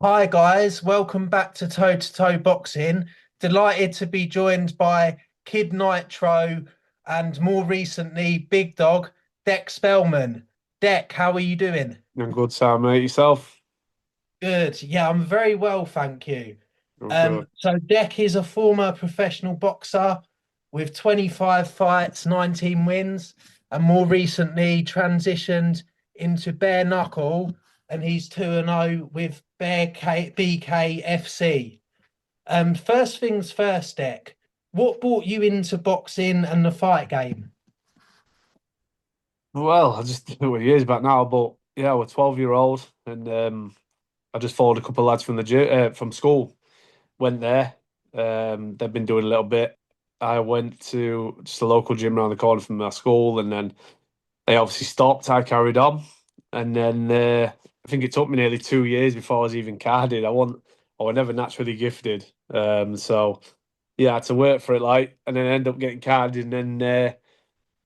Hi guys, welcome back to Toe to Toe Boxing. Delighted to be joined by Kid Nitro and more recently Big Dog Dec Spelman. Dec, how are you doing? I'm good, Sam, mate. Yourself? Good. Yeah, I'm very well, thank you. Oh, good. So Dec is a former professional boxer with 25 fights, 19 wins, and more recently transitioned into bare knuckle, and he's 2-0 with BKFC. First things first, Dec. What brought you into boxing and the fight game? Well, I just didn't know what years back now, but yeah, we're 12-year-old, and I just followed a couple of lads from from school. Went there. They've been doing a little bit. I went to just a local gym around the corner from my school, and then they obviously stopped. I carried on, and then I think it took me nearly 2 years before I was even carded. I was never naturally gifted, so yeah, I had to work for it, like, and then end up getting carded, and then.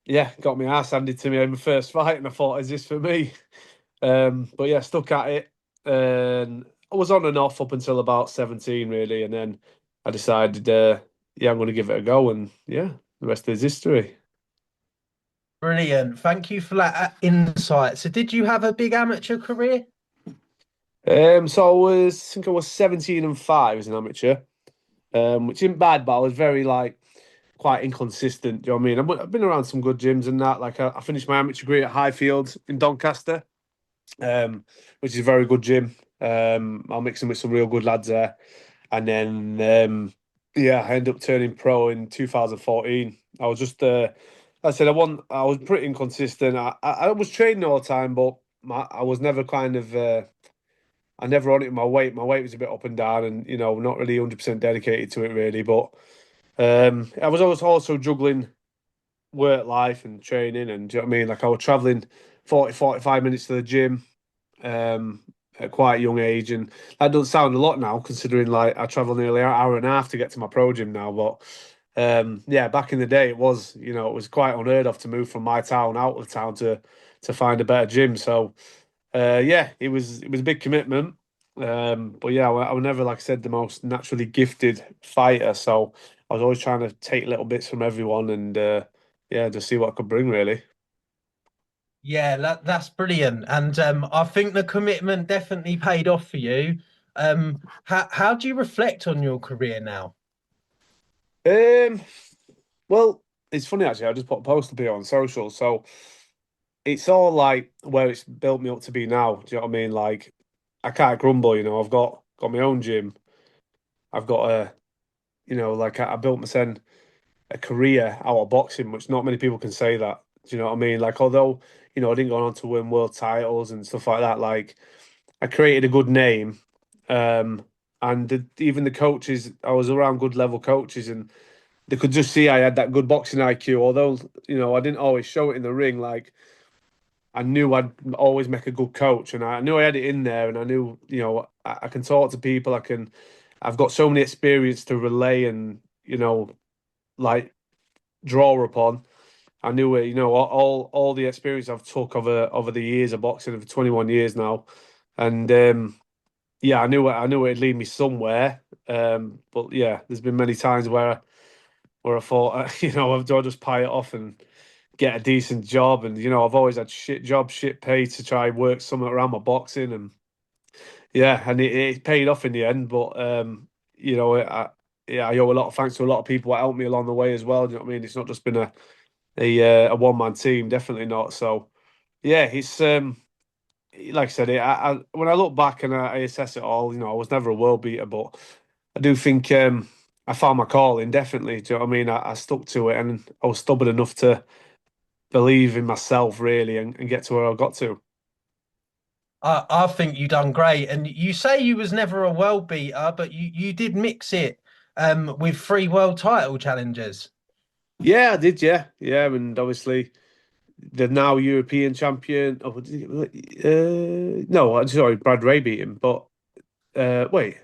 Yeah, got my ass handed to me in my first fight, and I thought, is this for me? But yeah, stuck at it. And I was on and off up until about 17, really. And then I decided, yeah, I'm going to give it a go. And yeah, the rest is history. Brilliant. Thank you for that insight. So, did you have a big amateur career? So I think I was 17 and 5 as an amateur, which isn't bad, but I was very, like, quite inconsistent. Do you know what I mean? I've been around some good gyms and that. Like, I finished my amateur career at Highfield in Doncaster. Which is a very good gym. I'll mix them with some real good lads there. And then, yeah, I ended up turning pro in 2014. I was just, like I said, I was pretty inconsistent. I was training all the time, but I was never kind of, I never on it my weight. My weight was a bit up and down and, not really 100% dedicated to it really. But I was always also juggling work life and training. And do you know what I mean? Like I was traveling 45 minutes to the gym at quite a young age, and that doesn't sound a lot now, considering like I travel nearly an hour and a half to get to my pro gym now. But yeah, back in the day, it was quite unheard of to move from my town out of town to find a better gym. So yeah, it was a big commitment. But yeah, I was never, like I said, the most naturally gifted fighter. So I was always trying to take little bits from everyone and yeah, just see what I could bring really. Yeah, that's brilliant. And I think the commitment definitely paid off for you. How do you reflect on your career now? Um, well, it's funny actually. I just put a post up here on social, so it's all like where it's built me up to be now. Do you know what I mean? Like, I can't grumble. I've got my own gym. I've got like I built myself a career out of boxing, which not many people can say that. Do you know what I mean? Like, although I didn't go on to win world titles and stuff like that, like I created a good name. Um, and even the coaches, I was around good level coaches, and they could just see I had that good boxing IQ. Although I didn't always show it in the ring. Like I knew I'd always make a good coach, and I knew I had it in there, and I knew I can talk to people. I've got so many experience to relay and like draw upon. I knew it, all the experience I've took over the years of boxing over 21 years now, and yeah, I knew it'd lead me somewhere. But yeah, there's been many times where I thought, I'll just pie it off and get a decent job. And, I've always had shit jobs, shit pay to try and work something around my boxing. And yeah, and it paid off in the end. But, yeah, I owe a lot of thanks to a lot of people that helped me along the way as well. Do you know what I mean? It's not just been a one man team, definitely not. So yeah, it's like I said, when I look back and I assess it all, I was never a world beater, but I do think I found my calling, definitely. Do you know what I mean? I stuck to it and I was stubborn enough to believe in myself, really, and get to where I got to. I think you done great. And you say you was never a world beater, but you did mix it with three world title challenges. Yeah, I did, yeah. Yeah, and obviously the now European champion. Oh, no, I'm sorry, Brad Ray beat him. But wait,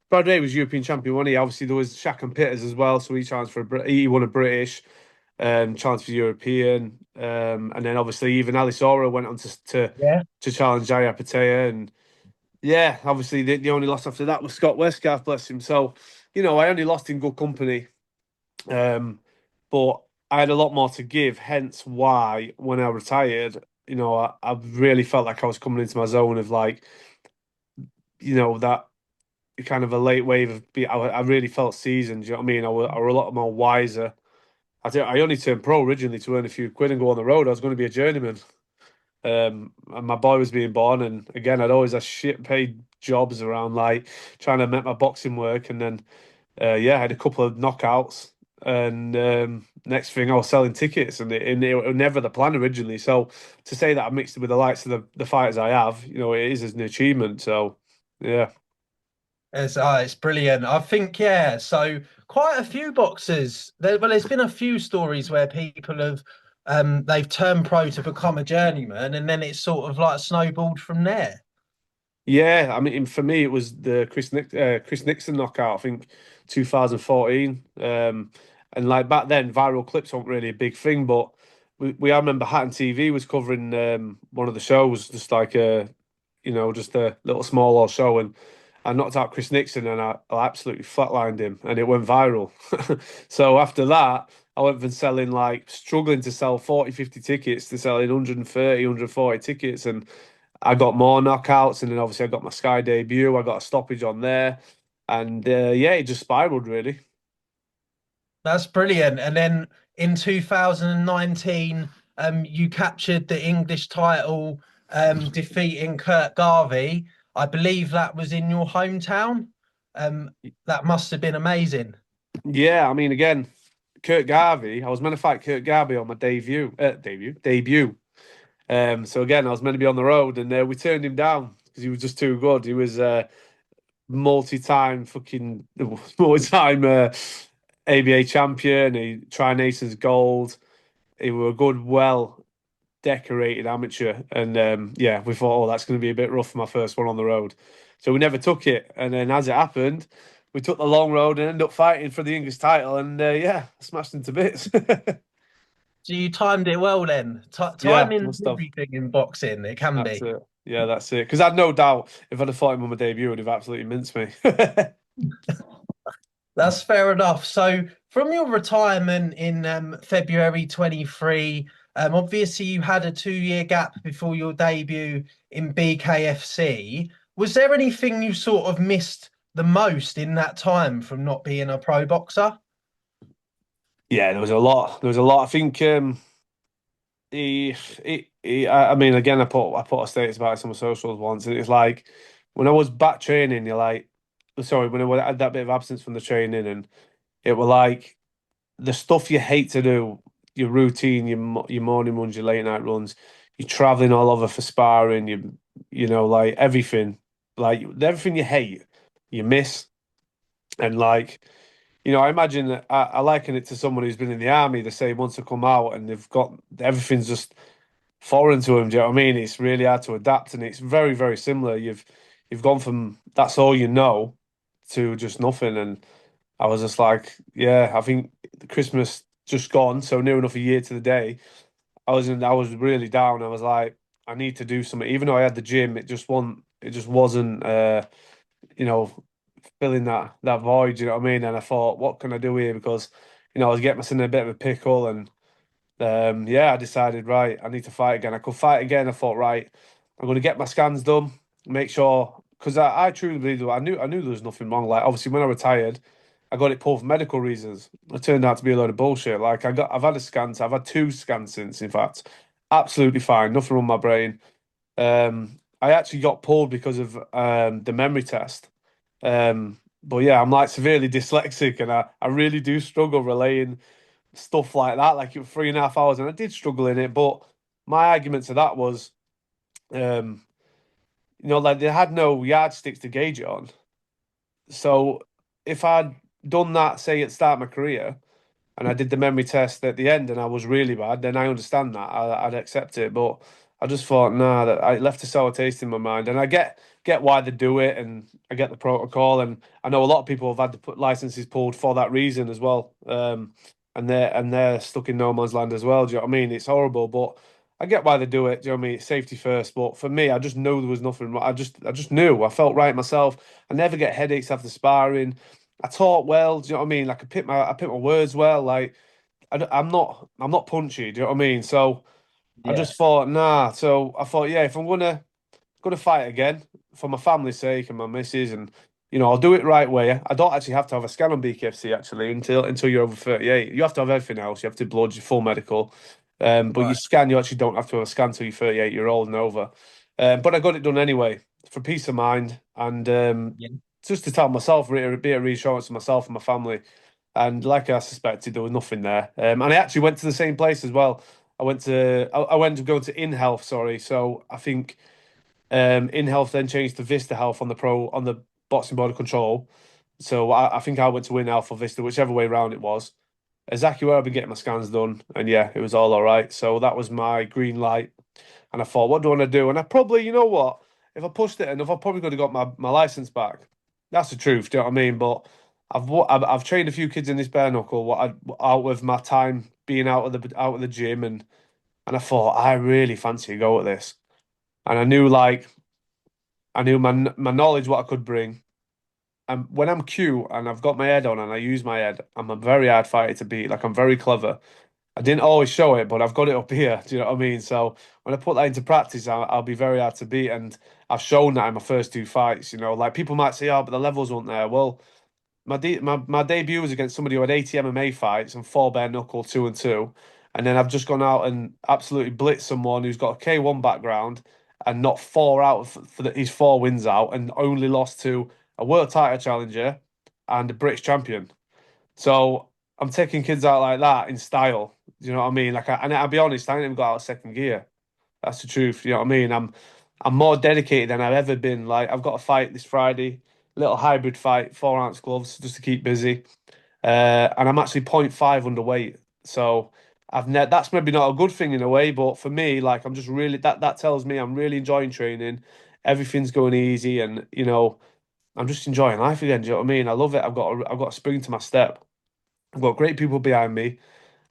Brad Ray was European champion, wasn't he? Obviously, there was Shaq and Pitters as well, so he challenged for he won a British. Chance for European, and then obviously even Alice Ora went on to Yeah. challenge Jaya Patea, and Yeah, obviously the only loss after that was Scott Westgarth, bless him. So, I only lost in good company. Um, but I had a lot more to give, hence why when I retired, I really felt like I was coming into my zone of like, that kind of a late wave of I really felt seasoned, do you know what I mean? I were a lot more wiser. I only turned pro originally to earn a few quid and go on the road. I was going to be a journeyman. And my boy was being born, and again, I'd always had shit paid jobs around like trying to make my boxing work, and then yeah, I had a couple of knockouts, and next thing I was selling tickets, and it was never the plan originally. So to say that I mixed it with the likes of the fighters I have, it is an achievement. So yeah, It's brilliant. I think, yeah. So quite a few boxers. There's been a few stories where people have they've turned pro to become a journeyman, and then it's sort of like snowballed from there. yeah. I mean, for me, it was the Chris Nixon knockout. I think 2014. And like back then, viral clips weren't really a big thing, but I remember Hatton TV was covering one of the shows, just like just a little small old show, and I knocked out Chris Nixon, and I absolutely flatlined him, and it went viral. So after that, I went from selling like struggling to sell 40, 50 tickets to selling 130, 140 tickets, and I got more knockouts, and then obviously I got my Sky debut. I got a stoppage on there, and yeah, it just spiraled really. That's brilliant. And then in 2019, you captured the English title, defeating Kurt Garvey. I believe that was in your hometown. That must have been amazing. Yeah, I mean, again, Kurt Garvey. I was meant to fight Kurt Garvey on my debut. So again, I was meant to be on the road, and we turned him down because he was just too good. He was multi-time fucking multi-time ABA champion. He Tri Nations gold. He was a good, well decorated amateur, and yeah, we thought, oh, that's going to be a bit rough for my first one on the road. So we never took it, and then as it happened, we took the long road and ended up fighting for the English title, and yeah, smashed into bits. So you timed it well then. Yeah, Timing's must have. everything in boxing. It can That's be. it. Yeah, that's it. Because I had no doubt if I'd have fought him on my debut, he'd have absolutely minced me. That's fair enough. So, from your retirement in February 23, obviously you had a 2 year gap before your debut in BKFC. Was there anything you sort of missed the most in that time from not being a pro boxer? Yeah, there was a lot. There was a lot. I think I mean, again, I put a status about it on my socials once, and it's like when I was back training, you're like, sorry, when I had that bit of absence from the training, and it were like the stuff you hate to do, your routine, your morning runs, your late night runs, you're traveling all over for sparring, like everything you hate, you miss, and like. I imagine that I liken it to someone who's been in the army. They say once they come out and they've got everything's just foreign to them. Do you know what I mean? It's really hard to adapt, and it's very, very similar. You've gone from that's all you know to just nothing, and I was just like, yeah, I think Christmas just gone, so near enough a year to the day. I was really down. I was like, I need to do something. Even though I had the gym, it just wasn't you know, filling that void, you know what I mean? And I thought, what can I do here? Because, I was getting myself in a bit of a pickle, and yeah, I decided, right, I need to fight again. I could fight again. I thought, right, I'm going to get my scans done, make sure, because I truly believe I knew there was nothing wrong. Like obviously, when I retired, I got it pulled for medical reasons. It turned out to be a load of bullshit. Like I've had a scan, I've had two scans since. In fact, absolutely fine, nothing wrong with my brain. I actually got pulled because of the memory test. But yeah, I'm like severely dyslexic, and I really do struggle relaying stuff like that, like it was 3.5 hours, and I did struggle in it. But my argument to that was, um, like they had no yardsticks to gauge it on. So if I'd done that, say at the start of my career, and I did the memory test at the end, and I was really bad, then I understand that I'd accept it. But I just thought, nah, that I left a sour taste in my mind, and I get why they do it, and I get the protocol, and I know a lot of people have had to put licenses pulled for that reason as well. And they're stuck in no man's land as well. Do you know what I mean? It's horrible, but I get why they do it. Do you know what I mean? It's safety first, but for me, I just know there was nothing wrong. I just knew. I felt right myself. I never get headaches after sparring. I talk well. Do you know what I mean? Like I pick my words well. Like I'm not punchy. Do you know what I mean? So I Yeah. just thought, nah. So I thought, yeah, if I'm gonna fight again for my family's sake and my missus, and I'll do it right way. I don't actually have to have a scan on BKFC actually until you're over 38. You have to have everything else. You have to blood your full medical. But you Right. scan, you actually don't have to have a scan until you're 38-year-old and over. But I got it done anyway for peace of mind and Yeah. just to tell myself, be a reassurance to myself and my family. And like I suspected, there was nothing there. And I actually went to the same place as well. I went to go to In Health, sorry. So I think In Health then changed to Vista Health on the boxing board of control. So I think I went to In Health or Vista, whichever way round it was. Exactly where I've been getting my scans done, and yeah, it was all right. So that was my green light, and I thought, what do I want to do? And I probably, you know what, if I pushed it enough, I probably could have got my license back. That's the truth, do you know what I mean? But I've trained a few kids in this bare knuckle. Out of my time being out of the gym, and I thought I really fancy a go at this, and I knew my knowledge what I could bring. And when I'm cute and I've got my head on and I use my head, I'm a very hard fighter to beat. Like I'm very clever. I didn't always show it, but I've got it up here. Do you know what I mean? So when I put that into practice, I'll be very hard to beat. And I've shown that in my first two fights. Like people might say, "Oh, but the levels weren't there." Well, my debut was against somebody who had 80 MMA fights and four bare knuckle 2-2, and then I've just gone out and absolutely blitzed someone who's got a K1 background and not four out his four wins out, and only lost to a world title challenger and a British champion. So I'm taking kids out like that in style. Do you know what I mean? And I'll be honest, I ain't even got out of second gear. That's the truth. You know what I mean? I'm more dedicated than I've ever been. Like I've got a fight this Friday, little hybrid fight, 4 ounce gloves just to keep busy. And I'm actually point 0.5 underweight. So that's maybe not a good thing in a way, but for me, like I'm just really that tells me I'm really enjoying training. Everything's going easy, and I'm just enjoying life again. Do you know what I mean? I love it. I've got a spring to my step. I've got great people behind me.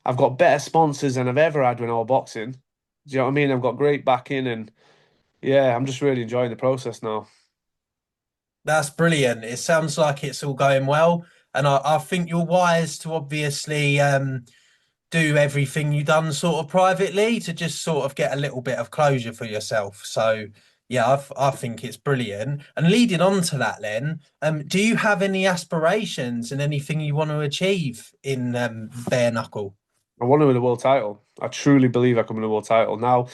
I've got better sponsors than I've ever had when I was boxing. Do you know what I mean? I've got great backing, and yeah, I'm just really enjoying the process now. That's brilliant. It sounds like it's all going well. And I think you're wise to obviously do everything you done sort of privately to just sort of get a little bit of closure for yourself. So yeah, I think it's brilliant. And leading on to that, then, do you have any aspirations and anything you want to achieve in bare knuckle? I want to win a world title. I truly believe I can win a world title. Now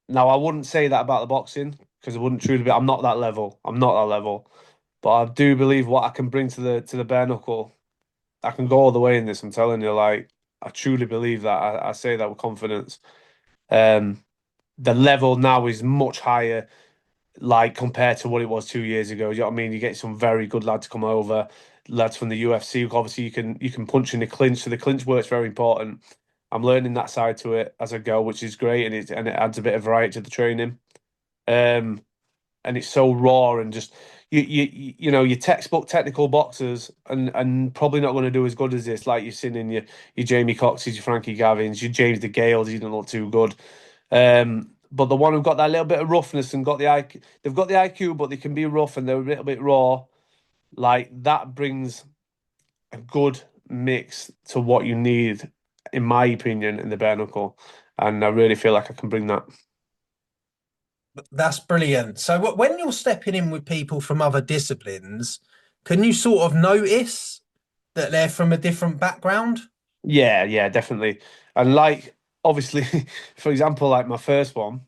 I wouldn't say that about the boxing because I wouldn't truly be. I'm not that level. I'm not that level. But I do believe what I can bring to the bare knuckle. I can go all the way in this. I'm telling you, like I truly believe that. I say that with confidence. Um, the level now is much higher, like compared to what it was 2 years ago. You know what I mean? You get some very good lads come over, lads from the UFC. Obviously, you can punch in the clinch, so the clinch work's very important. I'm learning that side to it as I go, which is great, and it adds a bit of variety to the training. Um, and it's so raw and just your textbook technical boxers and probably not going to do as good as this. Like you've seen in your Jamie Coxes, your Frankie Gavins, your James DeGales. He didn't look too good. But the one who've got that little bit of roughness and got the IQ, they've got the IQ, but they can be rough and they're a little bit raw. Like that brings a good mix to what you need, in my opinion, in the bare knuckle. And I really feel like I can bring that. That's brilliant. So when you're stepping in with people from other disciplines, can you sort of notice that they're from a different background? Yeah, yeah, definitely. And like obviously, for example, like my first one,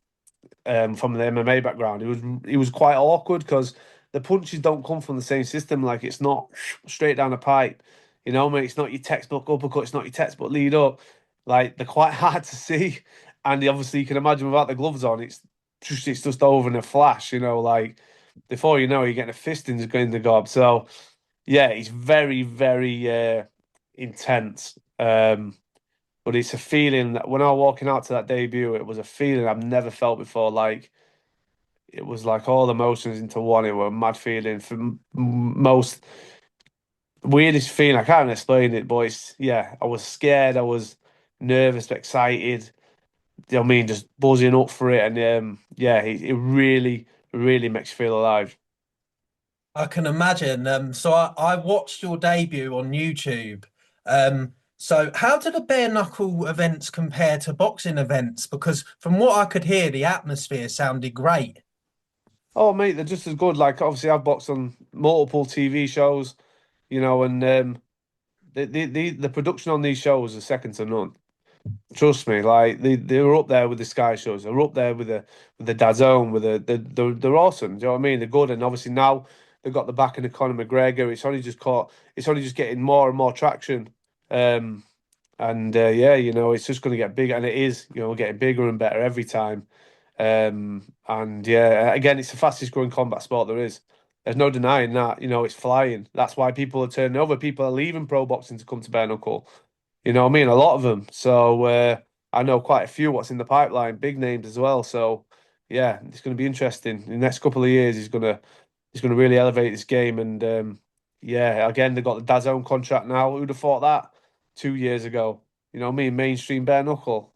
from the MMA background, it was quite awkward because the punches don't come from the same system. Like it's not straight down the pipe, mate. It's not your textbook uppercut. It's not your textbook lead up. Like they're quite hard to see, and obviously you can imagine without the gloves on, it's just over in a flash. Like before you know, you're getting a fist in the gob. So yeah, it's very very intense. But it's a feeling that when I was walking out to that debut, it was a feeling I've never felt before. Like it was like all emotions into one. It was a mad feeling for most weirdest feeling. I can't explain it, but it's yeah. I was scared. I was nervous, excited. you know what I mean, just buzzing up for it. And yeah, it really, really makes you feel alive. I can imagine. So I watched your debut on YouTube. So how do the bare knuckle events compare to boxing events? Because from what I could hear, the atmosphere sounded great. Oh, mate, they're just as good. Like, obviously, I've boxed on multiple TV shows, and the production on these shows is second to none. Trust me, like they were up there with the Sky shows. They're up there with the DAZN, with they're awesome. Do you know what I mean? They're good, and obviously now they've got the backing of Conor McGregor. It's only just getting more and more traction. Um, and yeah, it's just going to get bigger, and it is, getting bigger and better every time. And yeah, again, it's the fastest growing combat sport there is. There's no denying that. It's flying. That's why people are turning over. People are leaving pro boxing to come to bare knuckle. You know what I mean? A lot of them. So I know quite a few what's in the pipeline, big names as well. So yeah, it's going to be interesting. In the next couple of years, he's gonna really elevate this game. And yeah, again, they've got the DAZN contract now. Who'd have thought that 2 years ago? You know what I mean? Mainstream bare knuckle.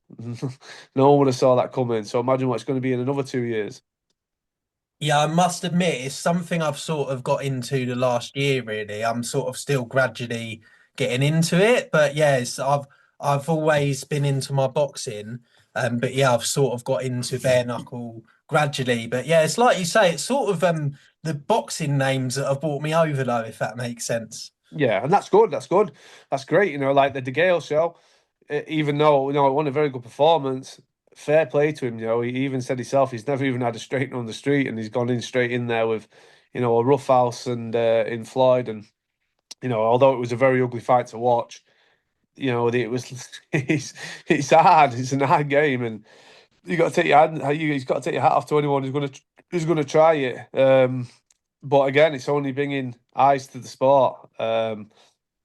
No one would have saw that coming. So imagine what it's going to be in another 2 years. Yeah, I must admit, it's something I've sort of got into the last year, really. I'm sort of still gradually getting into it, but yes, I've always been into my boxing, but yeah, I've sort of got into bare knuckle gradually. But yeah, it's like you say, it's sort of the boxing names that have brought me over, though, if that makes sense. Yeah, and that's good. That's good. That's great. Like the De Gale show, even though it wasn't a very good performance, fair play to him. He even said himself he's never even had a straightener on the street, and he's gone in straight in there with, a rough house and in Floyd, and although it was a very ugly fight to watch, it was it's hard. It's an hard game, and you got to take your hand. You've got to take your hat off to anyone who's gonna try it. But again, it's only bringing eyes to the sport.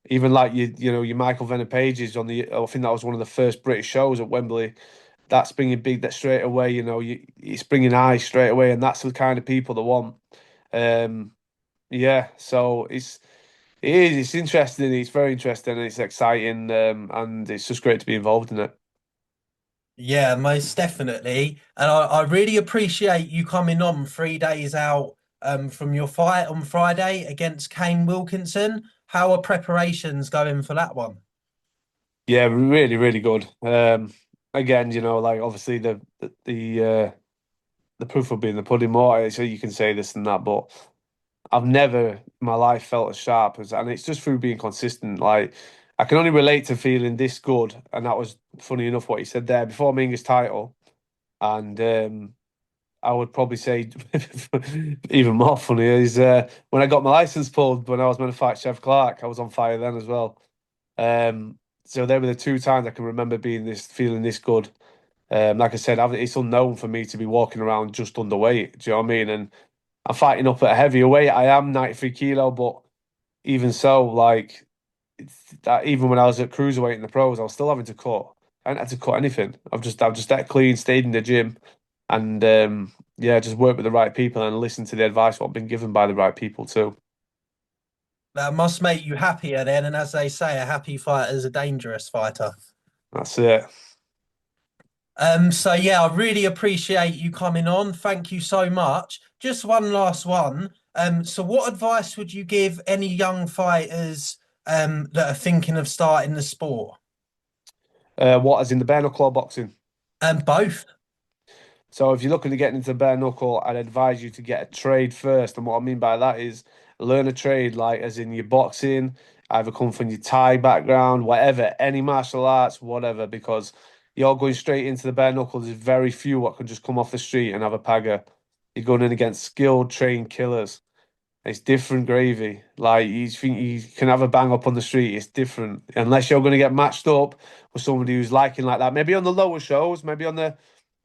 Even like your Michael Venner Pages on the, I think that was one of the first British shows at Wembley. That's bringing big that straight away. It's bringing eyes straight away, and that's the kind of people that want. Um, yeah, so it's interesting. It's very interesting, and it's exciting, and it's just great to be involved in it. Yeah, most definitely. And I really appreciate you coming on 3 days out from your fight on Friday against Kane Wilkinson. How are preparations going for that one? Yeah, really, really good. Again, like obviously the proof will be in the pudding more. So you can say this and that, but I've never in my life felt as sharp as, and it's just through being consistent. Like I can only relate to feeling this good, and that was funny enough what he said there before Minga's title, and I would probably say even more funny is when I got my license pulled when I was meant to fight Chef Clark. I was on fire then as well. So they were the two times I can remember being feeling this good. Like I said, it's unknown for me to be walking around just underweight. Do you know what I mean? And I'm fighting up at a heavier weight. I am 93 kilo, but even so, like that, even when I was at cruiserweight in the pros, I was still having to cut. I hadn't had to cut anything. I've just that clean, stayed in the gym, and yeah, just worked with the right people and listened to the advice what I've been given by the right people too. That must make you happier then. And as they say, a happy fighter is a dangerous fighter. That's it. So yeah, I really appreciate you coming on. Thank you so much. Just one last one. So what advice would you give any young fighters that are thinking of starting the sport? What is in the bare knuckle or boxing? Both. So if you're looking to get into bare knuckle, I'd advise you to get a trade first. And what I mean by that is learn a trade, like as in your boxing, either come from your Thai background, whatever, any martial arts, whatever, because you're going straight into the bare knuckle. There's very few what can just come off the street and have a pagger. You're going in against skilled, trained killers. It's different gravy. Like you think you can have a bang up on the street, it's different. Unless you're going to get matched up with somebody who's liking like that. Maybe on the lower shows, maybe on the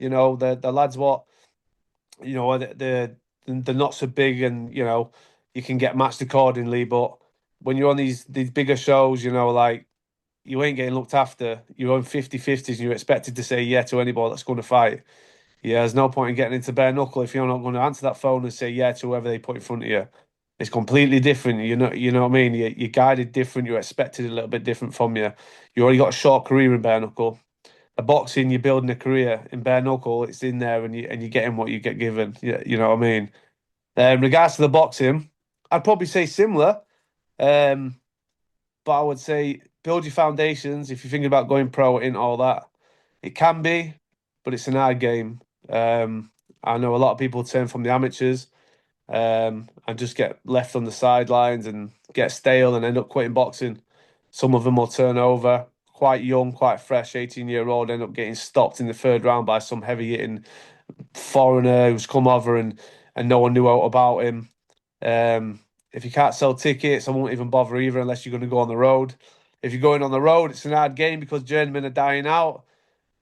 lads what the not so big, and you can get matched accordingly. But when you're on these bigger shows, like you ain't getting looked after. You're on 50-50s and you're expected to say yeah to anybody that's going to fight. Yeah, there's no point in getting into bare knuckle if you're not going to answer that phone and say yeah to whoever they put in front of you. It's completely different. You know what I mean? You're guided different. You're expected a little bit different from you. You already got a short career in bare knuckle. A boxing, you're building a career. In bare knuckle, it's in there, and you're getting what you get given. You know what I mean? In regards to the boxing, I'd probably say similar. Um, but I would say build your foundations if you're thinking about going pro in all that. It can be, but it's an hard game. I know a lot of people turn from the amateurs and just get left on the sidelines and get stale and end up quitting boxing. Some of them will turn over quite young, quite fresh, 18-year-old, end up getting stopped in the third round by some heavy hitting foreigner who's come over and no one knew out about him. If you can't sell tickets, I won't even bother either unless you're going to go on the road. If you're going on the road, it's an hard game because journeymen are dying out.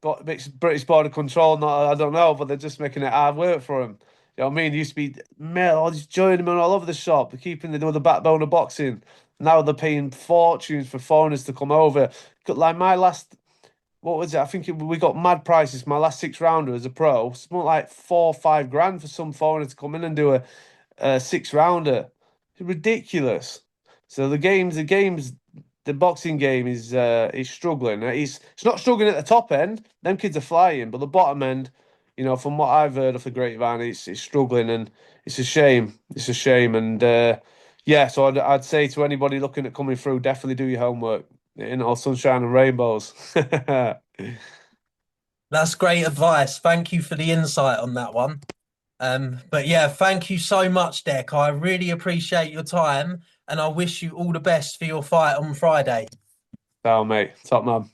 But makes British border control, not I don't know, but they're just making it hard work for them. You know what I mean? It used to be all these journeymen all over the shop, keeping the backbone of boxing. Now they're paying fortunes for foreigners to come over. Like my last, what was it? We got mad prices. My last six rounder as a pro, something like 4 or 5 grand for some foreigner to come in and do a six rounder. It's ridiculous. So the boxing game is struggling. It's not struggling at the top end. Them kids are flying, but the bottom end, from what I've heard of the grapevine, it's struggling, and it's a shame. It's a shame, and yeah. So I'd say to anybody looking at coming through, definitely do your homework. All sunshine and rainbows. That's great advice. Thank you for the insight on that one. But yeah, thank you so much, Dec. I really appreciate your time, and I wish you all the best for your fight on Friday. Ciao, mate. Top man.